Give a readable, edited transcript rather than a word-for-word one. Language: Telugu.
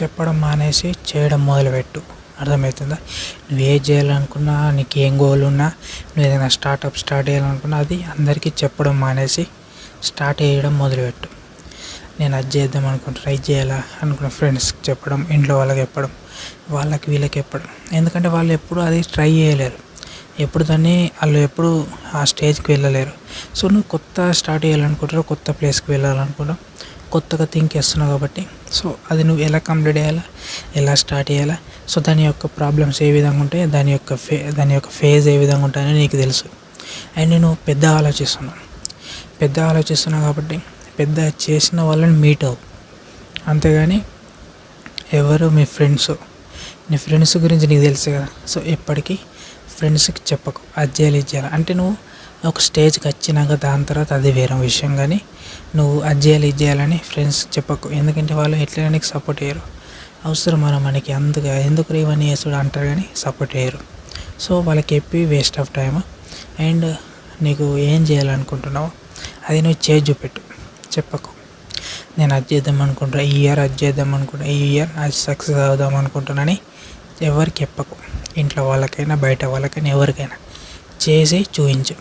చెప్పడం మానేసి చేయడం మొదలుపెట్టు. అర్థమవుతుందా? నువ్వు ఏది చేయాలనుకున్నా, నీకు ఏం గోల్ ఉన్నా, నువ్వు ఏదైనా స్టార్ట్ చేయాలనుకున్నా అది అందరికీ చెప్పడం మానేసి స్టార్ట్ చేయడం మొదలుపెట్టు. నేను అది చేద్దాం అనుకుంటున్నా, ఇది చేయాలా అనుకున్న ఫ్రెండ్స్కి చెప్పడం, ఇంట్లో వాళ్ళకి చెప్పడం, వాళ్ళకి వీళ్ళకి చెప్పడం. ఎందుకంటే వాళ్ళు ఎప్పుడు అది ట్రై చేయలేరు, వాళ్ళు ఎప్పుడు ఆ స్టేజ్కి వెళ్ళలేరు. సో నువ్వు కొత్త స్టార్ట్ చేయాలనుకుంటారు, కొత్త ప్లేస్కి వెళ్ళాలనుకుంటావు, కొత్తగా థింక్ చేస్తున్నావు కాబట్టి సో అది నువ్వు ఎలా కంప్లీట్ చేయాలా, ఎలా స్టార్ట్ చేయాలా, సో దాని యొక్క ప్రాబ్లమ్స్ ఏ విధంగా ఉంటాయి, దాని యొక్క ఫేజ్ ఏ విధంగా ఉంటాయని నీకు తెలుసు. అండ్ నేను పెద్ద ఆలోచిస్తున్నావు కాబట్టి పెద్ద చేసిన వాళ్ళని మీట్ అవ్వు. అంతేగాని ఎవరు నీ ఫ్రెండ్స్ గురించి నీకు తెలుసు కదా. సో ఎప్పటికీ ఫ్రెండ్స్కి చెప్పకు అది చేయాలి ఇది చేయాలి అంటే. నువ్వు ఒక స్టేజ్కి వచ్చినాక దాని తర్వాత అది వేరే విషయం, కానీ నువ్వు అది చేయాలి ఇది చేయాలని ఫ్రెండ్స్కి చెప్పకు. ఎందుకంటే వాళ్ళు ఎట్లైనా నీకు సపోర్ట్ చేయరు. అవసరమా మనకి ఎందుకు ఇవన్నీ చేసుడు అంటారు, కానీ సపోర్ట్ చేయరు. సో వాళ్ళకి చెప్పి వేస్ట్ ఆఫ్ టైమ్. అండ్ నీకు ఏం చేయాలనుకుంటున్నావో అది నువ్వు చేసి చూపెట్టు. చెప్పకు నేను అది చేద్దాం అనుకుంటున్నా, ఈ ఇయర్ అది సక్సెస్ అవుదాం అనుకుంటున్నానని ఎవరికి చెప్పకు. ఇంట్లో వాళ్ళకైనా బయట వాళ్ళకైనా ఎవరికైనా చేసి చూపించు.